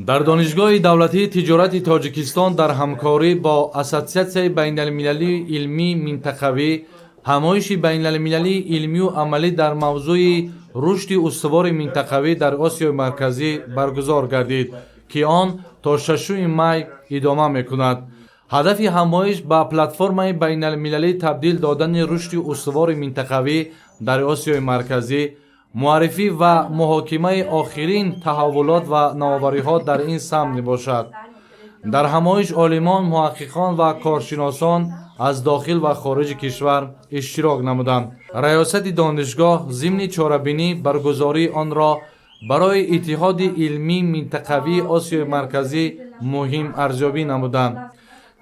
дар донишгоҳи давлатии тиҷорати тоҷикистон дар ҳамкорӣ бо Ассотсиатсияи байналмилалии илмии минтақавӣ ҳамоиши байналмилалии илмию амалӣ дар мавзӯи рушди устувори минтақавӣ дар Осиёи Марказӣ баргузор гардид, ки он то 6 май идома мекунад. ҳадафи ҳамоиш ба платформаи байналмилалӣ табдил додани рушди устувори минтақавӣ дар Осиёи Марказӣ, муаррифӣ ва муҳокимаи охирин таҳаввулот ва навовариҳо дар ин самт мебошад. дар ҳамоиш олимон, муҳаққиқон ва коршиносон аз дохил ва хориҷи кишвар иштирок намуданд. раёсати донишгоҳ зимни чорабинӣ баргузории онро барои иттиҳоди илмии минтақавии Осиёи Марказӣ муҳим арзёбӣ намуданд.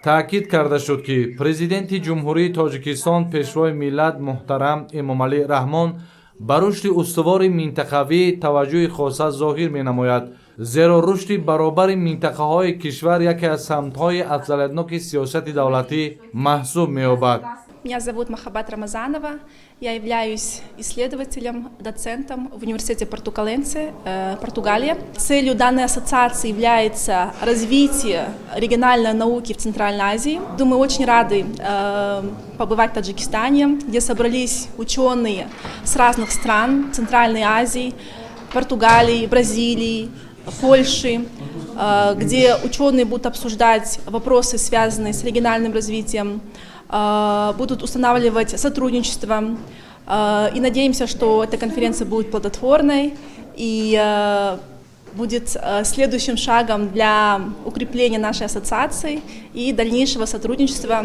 таъкид карда шуд, ки президенти ҷумҳурии Тоҷикистон пешвои миллат муҳтарам Эмомалӣ Раҳмон ба рушди устувори минтақавӣ таваҷҷӯҳи хоса зоҳир менамояд, зеро рушди баробари минтақаҳои кишвар яке аз самтҳои афзалиятноки сиёсати давлатӣ маҳсуб меёбад. Меня зовут Махаббат Рамазанова. Я являюсь исследователем, доцентом в университете Портукаленсе, Португалия. Целью данной ассоциации является развитие региональной науки в Центральной Азии. Мы очень рады побывать в Таджикистане, где собрались ученые с разных стран Центральной Азии, Португалии, Бразилии, Польши, где ученые будут обсуждать вопросы, связанные с региональным развитием, будут устанавливать сотрудничество. И надеемся, что эта конференция будет плодотворной и будет следующим шагом для укрепления нашей ассоциации и дальнейшего сотрудничества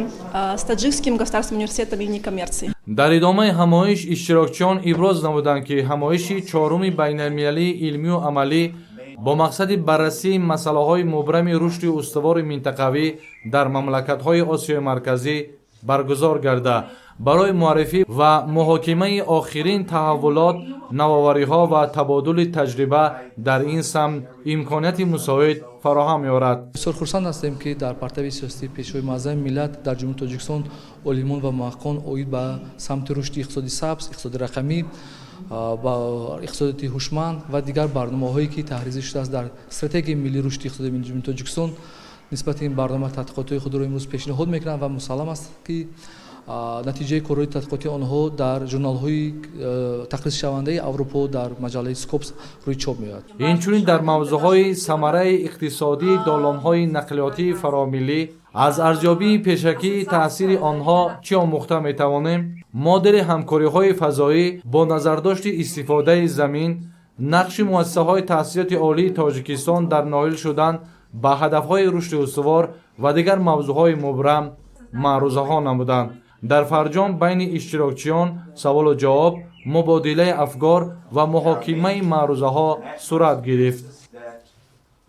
с Таджикским государственным университетом имени коммерции. дар идомаи ҳамоиш иштирокчиён иброз намуданд, ки ҳамоиши чоруми байналмилалии илмию амалӣ бо мақсади баррасии масъалаҳои мубрами рушди устувори минтақавӣ дар мамлакатҳои Осиёи Марказӣ баргузор гарда, барои муаррифӣ ва муҳокимаи охирин таҳаввулот, навовариҳо ва табодули таҷриба дар ин самт имконияти мусоид фароҳам меорад. бисёр хурсанд ҳастем, ки дар партави сиёсатии пешвои муаззами миллат дар ҷумҳурии Тоҷикистон олимон ва муҳаққиқон оид ба самти рушди иқтисоди сабз, иқтисоди рақамӣ, ба иқтисодиёти ҳушманд ва дигар барномаҳое, ки таҳризӣ шудааст дар стратегияи миллии рушди иқтисоди ҷумҳурии Тоҷикистон. нисбати ин барнома тадқиқотҳои худро имрӯз пешниҳод мекунанд ва мусаллам аст, ки натиҷаи корҳои тадқиқоти онҳо дар журналҳои тақризшавандаи Аврупо дар маҷаллаи Scopus рӯи чоп меояд. инчунин дар мавзӯъҳои самараи иқтисодии доломҳои нақлиётии фаромиллӣ, аз арзёбии пешакии таъсири онҳо чӣ омӯхта метавонем? модели ҳамкориҳои фазоӣ бо назардошти истифодаи замин, нақши муассисаҳои таҳсилоти олии Тоҷикистон дар ноил шудан ба ҳадафҳои рушди устувор ва дигар мавзӯъҳои мубрам маърузаҳо намуданд. дар фарҷом байни иштирокчиён саволу ҷавоб, мубодилаи афкор ва муҳокимаи маърузаҳо сурат гирифт.